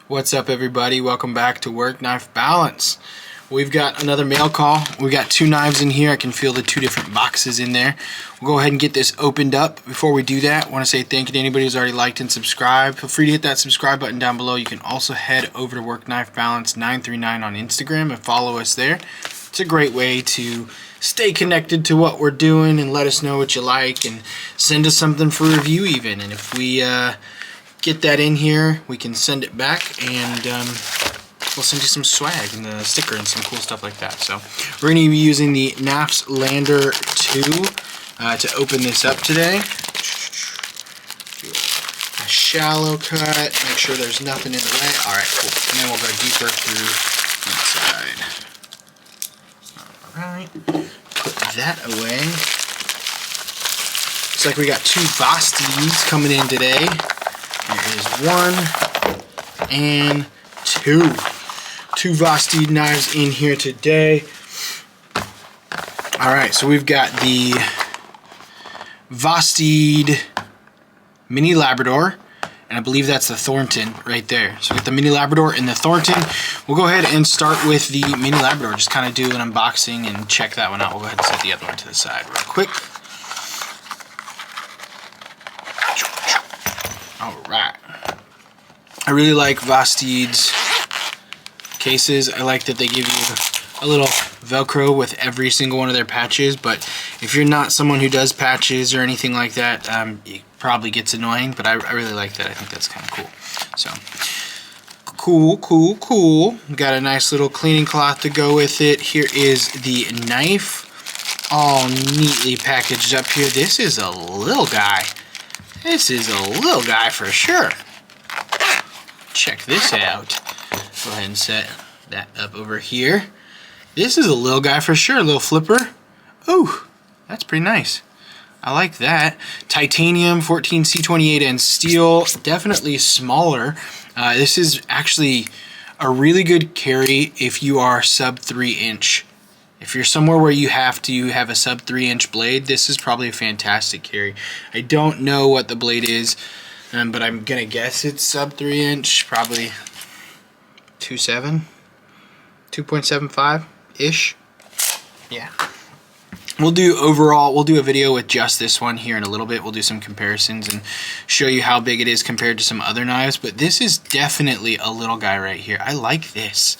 What's up, everybody? Welcome back to Work Knife Balance. We've got another mail call. We've got two knives in here. I can feel the two different boxes in there. We'll go ahead and get this opened up. Before we do that, I want to say thank you to anybody who's already liked and subscribed. Feel free to hit that subscribe button down below. You can also head over to Work Knife Balance 939 on Instagram and follow us there. It's a great way to stay connected to what we're doing and let us know what you like and send us something for review even. And if we get that in here, we can send it back and we'll send you some swag and a sticker and some cool stuff like that. So we're going to be using the NAFS Lander 2 to open this up today. Do a shallow cut, make sure there's nothing in the way. Alright, cool. And then we'll go deeper through inside. Alright, put that away. Looks like we got two Vosteeds coming in today. There is one and two. Two Vosteed knives in here today. Alright, so we've got the Vosteed Mini Labrador, and I believe that's the Thornton right there. So with the Mini Labrador and the Thornton, we'll go ahead and start with the Mini Labrador. Just kind of do an unboxing and check that one out. We'll go ahead and set the other one to the side real quick. Alright. I really like Vosteed's cases. I like that they give you a little Velcro with every single one of their patches, but if you're not someone who does patches or anything like that, it probably gets annoying, but I really like that. I think that's kind of cool. So, cool. Got a nice little cleaning cloth to go with it. Here is the knife, all neatly packaged up here. This is a little guy. This is a little guy for sure. Check this out. Go ahead and set that up over here. This is a little guy for sure, a little flipper. Ooh, that's pretty nice. I like that. Titanium, 14C28 and steel, definitely smaller. This is actually a really good carry if you are sub 3 inch. If you're somewhere where you have to have a sub 3 inch blade, this is probably a fantastic carry. I don't know what the blade is, but I'm gonna guess it's sub 3 inch, probably 2.75 ish. Yeah. We'll do a video with just this one here in a little bit. We'll do some comparisons and show you how big it is compared to some other knives, but this is definitely a little guy right here. I like this.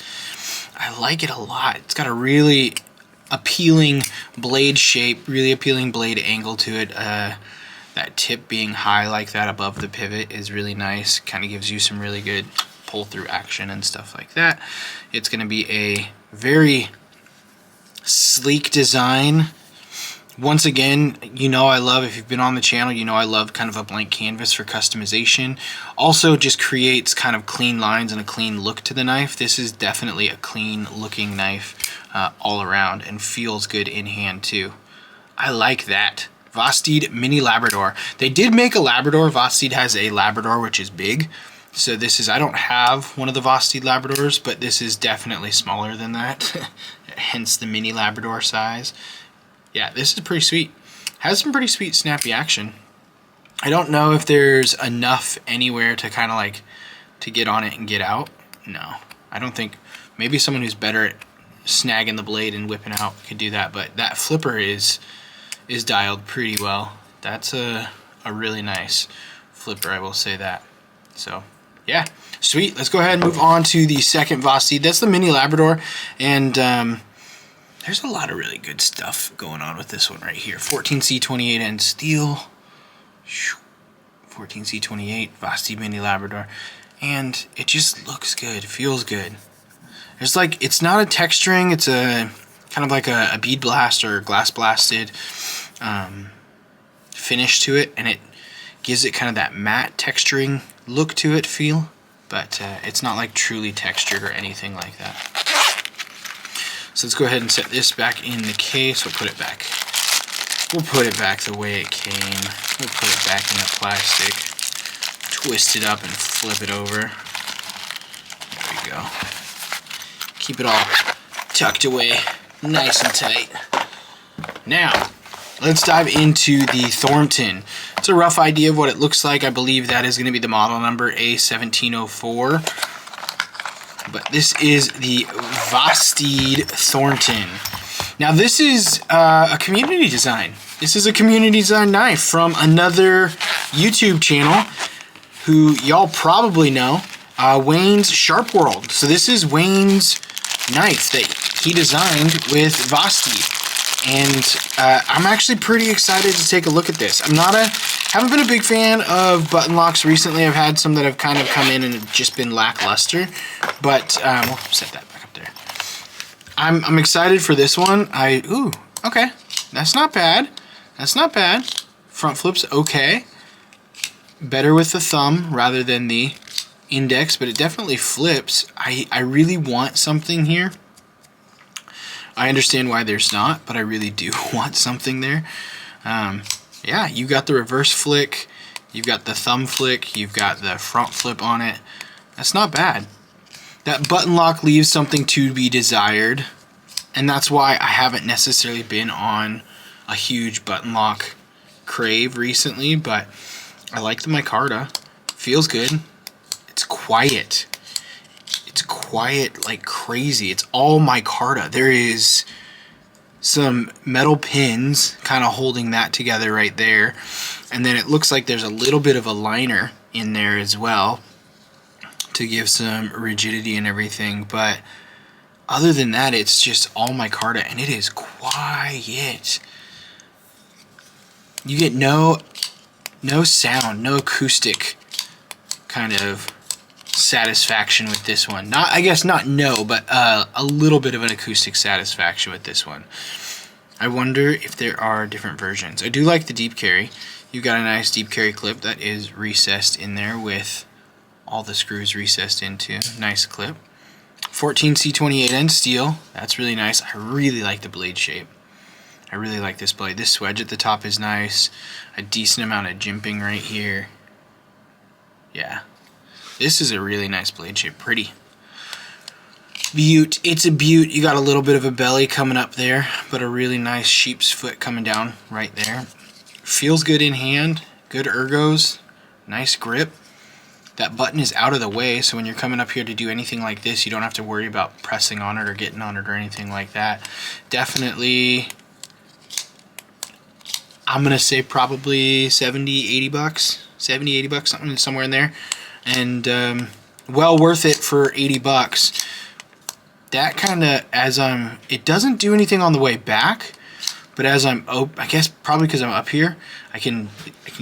I like it a lot. It's got a really appealing blade shape, really appealing blade angle to it. That tip being high like that above the pivot is really nice. Kind of gives you some really good pull through action and stuff like that. It's going to be a very sleek design. Once again, you know I love, if you've been on the channel, you know I love kind of a blank canvas for customization. Also just creates kind of clean lines and a clean look to the knife. This is definitely a clean looking knife all around and feels good in hand too. I like that. Vosteed Mini Labrador. They did make a Labrador. Vosteed has a Labrador which is big. So this is, I don't have one of the Vosteed Labradors, but this is definitely smaller than that. Hence the Mini Labrador size. Yeah, this is pretty sweet. Has some pretty sweet snappy action. I don't know if there's enough anywhere to kind of like to get on it and get out. No, I don't think. Maybe someone who's better at snagging the blade and whipping out could do that, but that flipper is dialed pretty well. That's a really nice flipper, I will say that. So yeah, sweet. Let's go ahead and move on to the second Vosteed. That's the Mini Labrador, and there's a lot of really good stuff going on with this one right here. 14C28 and steel. 14C28 Vosteed Mini Labrador, and it just looks good, feels good. There's like, it's not a texturing, it's a kind of like a bead blast or glass blasted finish to it, and it gives it kind of that matte texturing look to it, feel, but it's not like truly textured or anything like that. So let's go ahead and set this back in the case. We'll put it back. We'll put it back the way it came. We'll put it back in the plastic. Twist it up and flip it over. There we go. Keep it all tucked away nice and tight. Now, let's dive into the Thornton. It's a rough idea of what it looks like. I believe that is going to be the model number A1704. but this is the Vosteed Thornton. Now this is a community design. This is a community design knife from another YouTube channel who y'all probably know, Wayne's Sharp World. So this is Wayne's knife that he designed with Vosteed. And I'm actually pretty excited to take a look at this. Haven't been a big fan of button locks recently. I've had some that have kind of come in and just been lackluster, but we'll set that back up there. I'm excited for this one. Ooh, okay, that's not bad. That's not bad. Front flip's okay. Better with the thumb rather than the index, but it definitely flips. I really want something here. I understand why there's not, but I really do want something there. Yeah, you got the reverse flick, you've got the thumb flick, you've got the front flip on it. That's not bad. That button lock leaves something to be desired, and that's why I haven't necessarily been on a huge button lock crave recently, but I like the micarta. Feels good. It's quiet. It's quiet like crazy. It's all micarta. There is some metal pins kind of holding that together right there, and then it looks like there's a little bit of a liner in there as well to give some rigidity and everything, but other than that it's just all micarta, and it is quiet. You get no sound, no acoustic kind of satisfaction with this one. Not, I guess not no, but a little bit of an acoustic satisfaction with this one. I wonder if there are different versions. I do like the deep carry. You've got a nice deep carry clip that is recessed in there with all the screws recessed into. Nice clip. 14C28 end steel. That's really nice. I really like the blade shape. I really like this blade. This swedge at the top is nice. A decent amount of jimping right here. Yeah. This is a really nice blade shape. Pretty. Beaut. It's a beaut. You got a little bit of a belly coming up there, but a really nice sheep's foot coming down right there. Feels good in hand. Good ergos. Nice grip. That button is out of the way, so when you're coming up here to do anything like this, you don't have to worry about pressing on it or getting on it or anything like that. Definitely, I'm going to say probably 70, 80 bucks. 70, 80 bucks, somewhere in there. And well worth it for 80 bucks. That kind of, it doesn't do anything on the way back, but as I guess probably because I'm up here, I can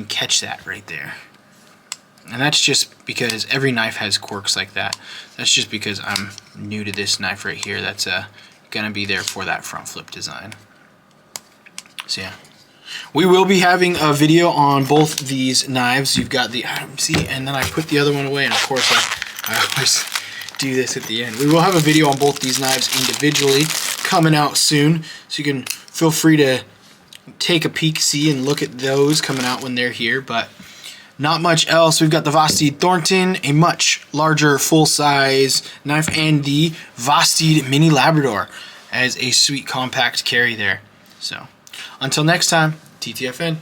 catch that right there. And that's just because every knife has quirks like that. That's just because I'm new to this knife right here. That's gonna be there for that front flip design. So yeah. We will be having a video on both these knives. You've got the amzing, and then I put the other one away, and of course I always do this at the end. We will have a video on both these knives individually coming out soon, so you can feel free to take a peek, see, and look at those coming out when they're here, but not much else. We've got the Vosteed Thornton, a much larger full-size knife, and the Vosteed Mini Labrador as a sweet compact carry there. So, until next time, TTFN.